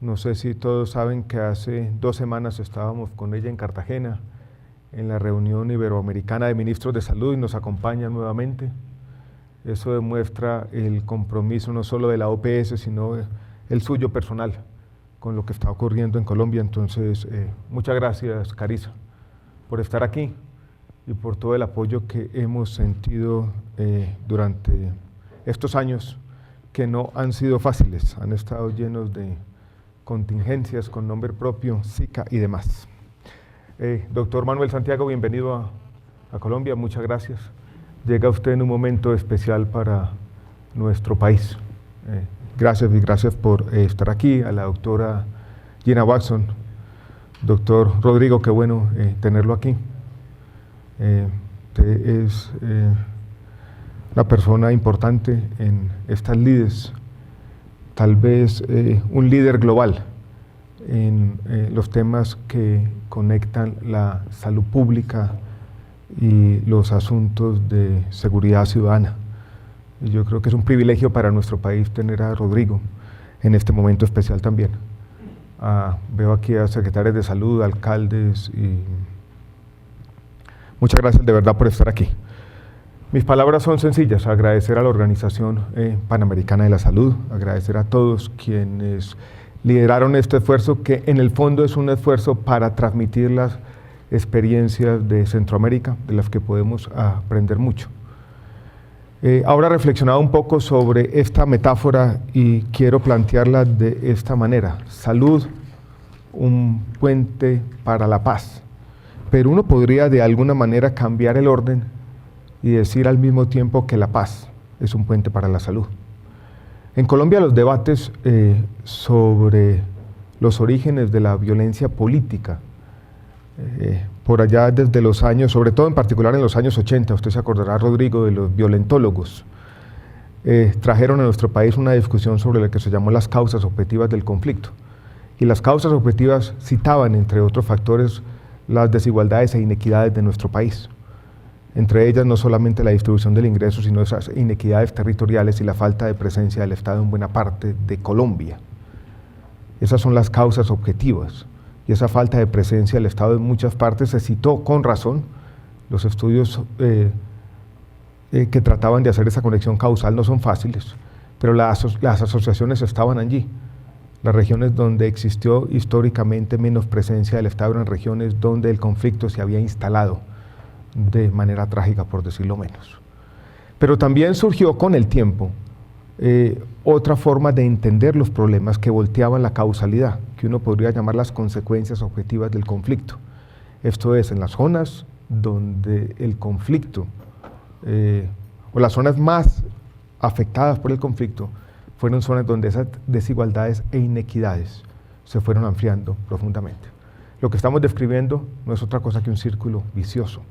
No sé si todos saben que hace 2 semanas estábamos con ella en Cartagena, en la reunión iberoamericana de ministros de salud, y nos acompaña nuevamente. Eso demuestra el compromiso no solo de la OPS, sino el suyo personal con lo que está ocurriendo en Colombia. Entonces, muchas gracias, Carissa, por estar aquí y por todo el apoyo que hemos sentido durante estos años, que no han sido fáciles, han estado llenos de contingencias con nombre propio, Zika y demás. Doctor Manuel Santiago, bienvenido a Colombia, muchas gracias. Llega usted en un momento especial para nuestro país. Gracias y gracias por estar aquí. A la doctora Gina Watson, doctor Rodrigo, qué bueno tenerlo aquí. Usted es una persona importante en estas lides, tal vez un líder global en los temas que conectan la salud pública y los asuntos de seguridad ciudadana. Y yo creo que es un privilegio para nuestro país tener a Rodrigo en este momento especial también. Veo aquí a secretarios de salud, alcaldes, y muchas gracias de verdad por estar aquí. Mis palabras son sencillas: agradecer a la Organización Panamericana de la Salud, agradecer a todos quienes lideraron este esfuerzo, que en el fondo es un esfuerzo para transmitir las experiencias de Centroamérica, de las que podemos aprender mucho. Ahora he reflexionado un poco sobre esta metáfora y quiero plantearla de esta manera: salud, un puente para la paz. Pero uno podría de alguna manera cambiar el orden y decir al mismo tiempo que la paz es un puente para la salud. En Colombia los debates sobre los orígenes de la violencia política, por allá desde los años, sobre todo en particular en los años 80, usted se acordará, Rodrigo, de los violentólogos, trajeron a nuestro país una discusión sobre lo que se llamó las causas objetivas del conflicto. Y las causas objetivas citaban, entre otros factores, las desigualdades e inequidades de nuestro país. Entre ellas no solamente la distribución del ingreso, sino esas inequidades territoriales y la falta de presencia del Estado en buena parte de Colombia. Esas son las causas objetivas. Y esa falta de presencia del Estado en muchas partes se citó con razón. Los estudios que trataban de hacer esa conexión causal no son fáciles, pero las asociaciones estaban allí. Las regiones donde existió históricamente menos presencia del Estado eran regiones donde el conflicto se había instalado de manera trágica, por decirlo menos. Pero también surgió con el tiempo otra forma de entender los problemas que volteaban la causalidad, que uno podría llamar las consecuencias objetivas del conflicto. Esto es, en las zonas donde el conflicto, o las zonas más afectadas por el conflicto, fueron zonas donde esas desigualdades e inequidades se fueron ampliando profundamente. Lo que estamos describiendo no es otra cosa que un círculo vicioso,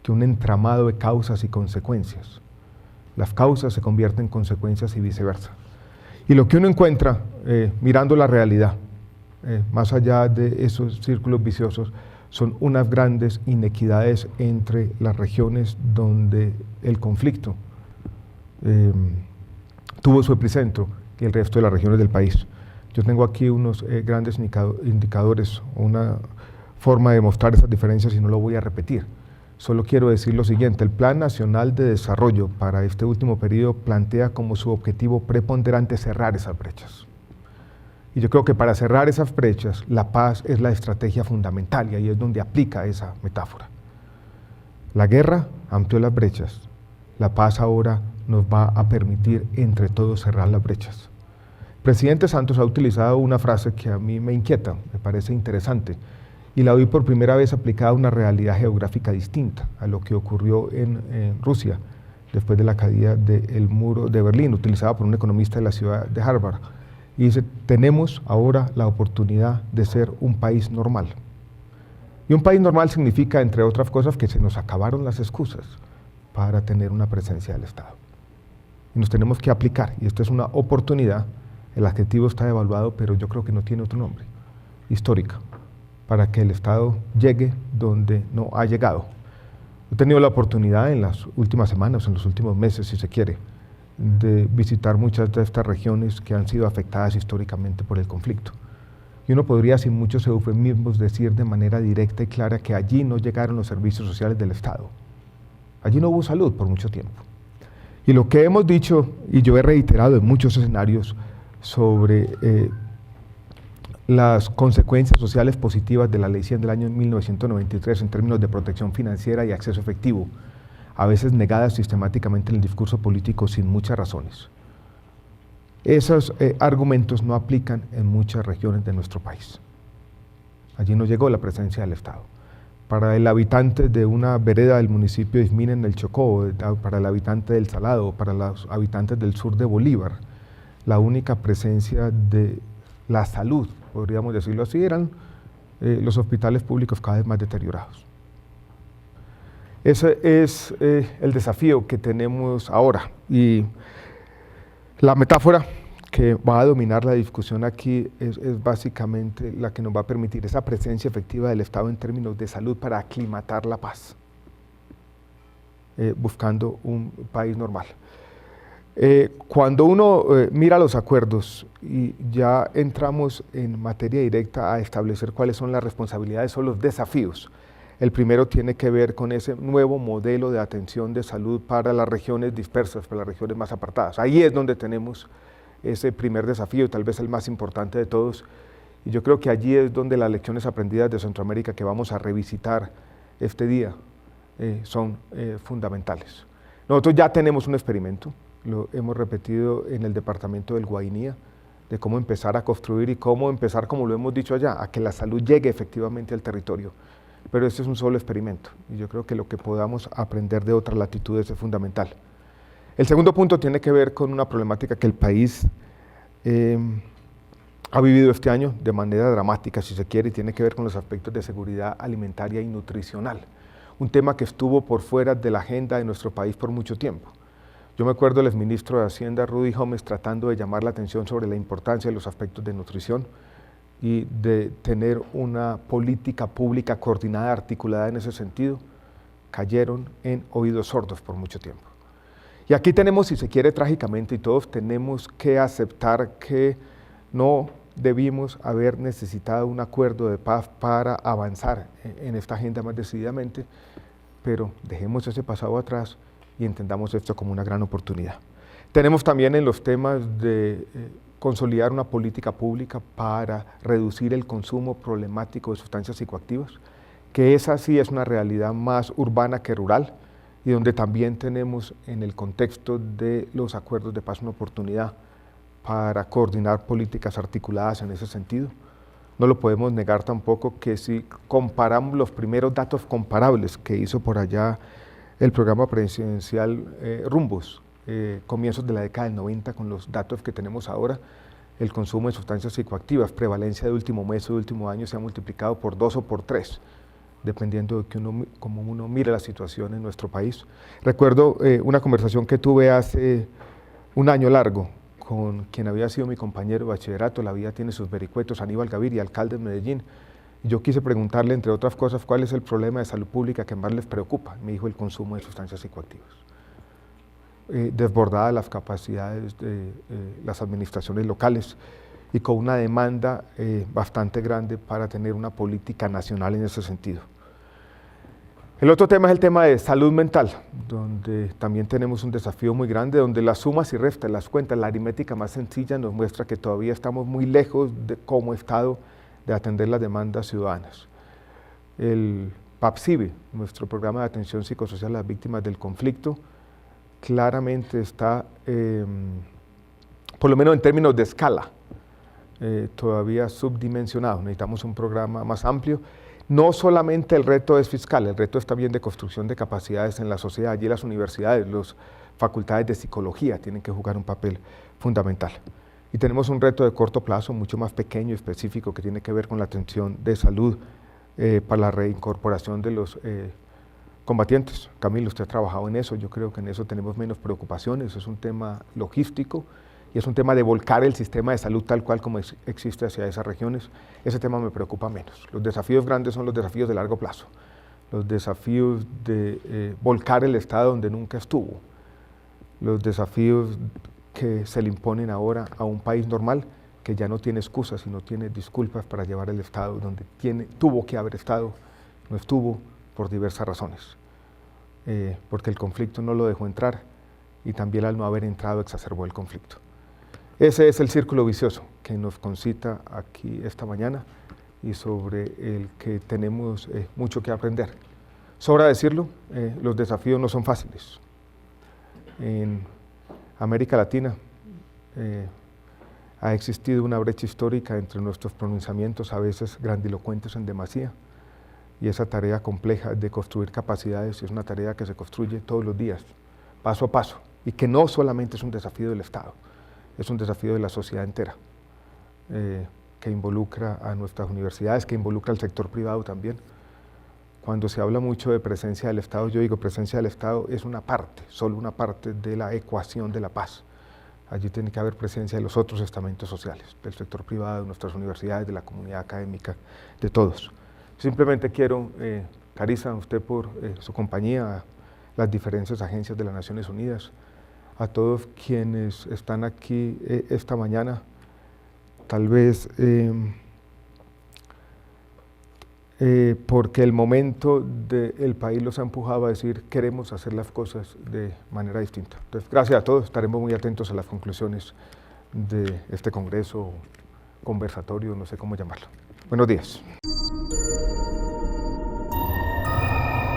que un entramado de causas y consecuencias. Las causas se convierten en consecuencias y viceversa. Y lo que uno encuentra mirando la realidad, más allá de esos círculos viciosos, son unas grandes inequidades entre las regiones donde el conflicto tuvo su epicentro y el resto de las regiones del país. Yo tengo aquí unos grandes indicadores, una forma de mostrar esas diferencias y no lo voy a repetir. Solo quiero decir lo siguiente: el Plan Nacional de Desarrollo para este último periodo plantea como su objetivo preponderante cerrar esas brechas. Y yo creo que para cerrar esas brechas, la paz es la estrategia fundamental, y ahí es donde aplica esa metáfora. La guerra amplió las brechas, la paz ahora nos va a permitir entre todos cerrar las brechas. El presidente Santos ha utilizado una frase que a mí me inquieta, me parece interesante, y la vi por primera vez aplicada a una realidad geográfica distinta a lo que ocurrió en Rusia después de la caída del muro de Berlín, utilizada por un economista de la ciudad de Harvard. Y dice: tenemos ahora la oportunidad de ser un país normal. Y un país normal significa, entre otras cosas, que se nos acabaron las excusas para tener una presencia del Estado. Y nos tenemos que aplicar, y esta es una oportunidad. El adjetivo está devaluado, pero yo creo que no tiene otro nombre: histórica, para que el Estado llegue donde no ha llegado. He tenido la oportunidad en las últimas semanas, en los últimos meses, si se quiere, de visitar muchas de estas regiones que han sido afectadas históricamente por el conflicto. Y uno podría, sin muchos eufemismos, decir de manera directa y clara que allí no llegaron los servicios sociales del Estado. Allí no hubo salud por mucho tiempo. Y lo que hemos dicho, y yo he reiterado en muchos escenarios, sobre las consecuencias sociales positivas de la Ley 100 del año 1993 en términos de protección financiera y acceso efectivo, a veces negadas sistemáticamente en el discurso político sin muchas razones. Esos argumentos no aplican en muchas regiones de nuestro país. Allí no llegó la presencia del Estado. Para el habitante de una vereda del municipio de Ismina en el Chocó, para el habitante del Salado, para los habitantes del sur de Bolívar, la única presencia de la salud, podríamos decirlo así, eran los hospitales públicos cada vez más deteriorados. Ese es el desafío que tenemos ahora, y la metáfora que va a dominar la discusión aquí es básicamente la que nos va a permitir esa presencia efectiva del Estado en términos de salud para aclimatar la paz, buscando un país normal. Cuando uno mira los acuerdos y ya entramos en materia directa a establecer cuáles son las responsabilidades o los desafíos, el primero tiene que ver con ese nuevo modelo de atención de salud para las regiones dispersas, para las regiones más apartadas. Ahí es donde tenemos ese primer desafío, tal vez el más importante de todos, y yo creo que allí es donde las lecciones aprendidas de Centroamérica que vamos a revisitar este día son fundamentales. Nosotros ya tenemos un experimento, lo hemos repetido en el departamento del Guainía, de cómo empezar a construir y cómo empezar, como lo hemos dicho allá, a que la salud llegue efectivamente al territorio. Pero este es un solo experimento, y yo creo que lo que podamos aprender de otras latitudes es fundamental. El segundo punto tiene que ver con una problemática que el país ha vivido este año de manera dramática, si se quiere, y tiene que ver con los aspectos de seguridad alimentaria y nutricional, un tema que estuvo por fuera de la agenda de nuestro país por mucho tiempo. Yo me acuerdo del exministro de Hacienda, Rudy Gómez, tratando de llamar la atención sobre la importancia de los aspectos de nutrición y de tener una política pública coordinada, articulada en ese sentido. Cayeron en oídos sordos por mucho tiempo. Y aquí tenemos, si se quiere, trágicamente, y todos tenemos que aceptar que no debimos haber necesitado un acuerdo de paz para avanzar en esta agenda más decididamente, pero dejemos ese pasado atrás y entendamos esto como una gran oportunidad. Tenemos también en los temas de consolidar una política pública para reducir el consumo problemático de sustancias psicoactivas, que esa sí es una realidad más urbana que rural, y donde también tenemos en el contexto de los acuerdos de paz una oportunidad para coordinar políticas articuladas en ese sentido. No lo podemos negar tampoco que si comparamos los primeros datos comparables que hizo por allá el programa presidencial Rumbos, comienzos de la década del 90, con los datos que tenemos ahora, el consumo de sustancias psicoactivas, prevalencia de último mes o de último año se ha multiplicado por 2 o por 3, dependiendo de cómo uno mire la situación en nuestro país. Recuerdo una conversación que tuve hace un año largo con quien había sido mi compañero de bachillerato, la vida tiene sus vericuetos, Aníbal Gaviria, alcalde de Medellín. Yo quise preguntarle, entre otras cosas, cuál es el problema de salud pública que más les preocupa. Me dijo: el consumo de sustancias psicoactivas. Desbordadas las capacidades de las administraciones locales y con una demanda bastante grande para tener una política nacional en ese sentido. El otro tema es el tema de salud mental, donde también tenemos un desafío muy grande, donde las sumas y restas, las cuentas, la aritmética más sencilla nos muestra que todavía estamos muy lejos de, como Estado, de atender las demandas ciudadanas. El PAPSIBE, nuestro programa de atención psicosocial a las víctimas del conflicto, claramente está, por lo menos en términos de escala, todavía subdimensionado. Necesitamos un programa más amplio. No solamente el reto es fiscal, el reto es también de construcción de capacidades en la sociedad. Allí las universidades, las facultades de psicología tienen que jugar un papel fundamental. Y tenemos un reto de corto plazo, mucho más pequeño y específico, que tiene que ver con la atención de salud para la reincorporación de los combatientes. Camilo, usted ha trabajado en eso, yo creo que en eso tenemos menos preocupaciones, es un tema logístico y es un tema de volcar el sistema de salud tal cual como existe hacia esas regiones. Ese tema me preocupa menos. Los desafíos grandes son los desafíos de largo plazo, los desafíos de volcar el Estado donde nunca estuvo, los desafíos que se le imponen ahora a un país normal que ya no tiene excusas y no tiene disculpas para llevar el Estado donde tuvo que haber estado, no estuvo por diversas razones, porque el conflicto no lo dejó entrar y también al no haber entrado exacerbó el conflicto. Ese es el círculo vicioso que nos concita aquí esta mañana y sobre el que tenemos mucho que aprender. Sobra decirlo, los desafíos no son fáciles. En América Latina ha existido una brecha histórica entre nuestros pronunciamientos, a veces grandilocuentes en demasía, y esa tarea compleja de construir capacidades es una tarea que se construye todos los días, paso a paso, y que no solamente es un desafío del Estado, es un desafío de la sociedad entera, que involucra a nuestras universidades, que involucra al sector privado también. Cuando se habla mucho de presencia del Estado, yo digo presencia del Estado es una parte, solo una parte de la ecuación de la paz. Allí tiene que haber presencia de los otros estamentos sociales, del sector privado, de nuestras universidades, de la comunidad académica, de todos. Simplemente quiero, Carissa, a usted por su compañía, a las diferentes agencias de las Naciones Unidas, a todos quienes están aquí esta mañana, tal vez porque el momento del país los ha empujado a decir queremos hacer las cosas de manera distinta. Entonces, gracias a todos, estaremos muy atentos a las conclusiones de este congreso, conversatorio, no sé cómo llamarlo. Buenos días.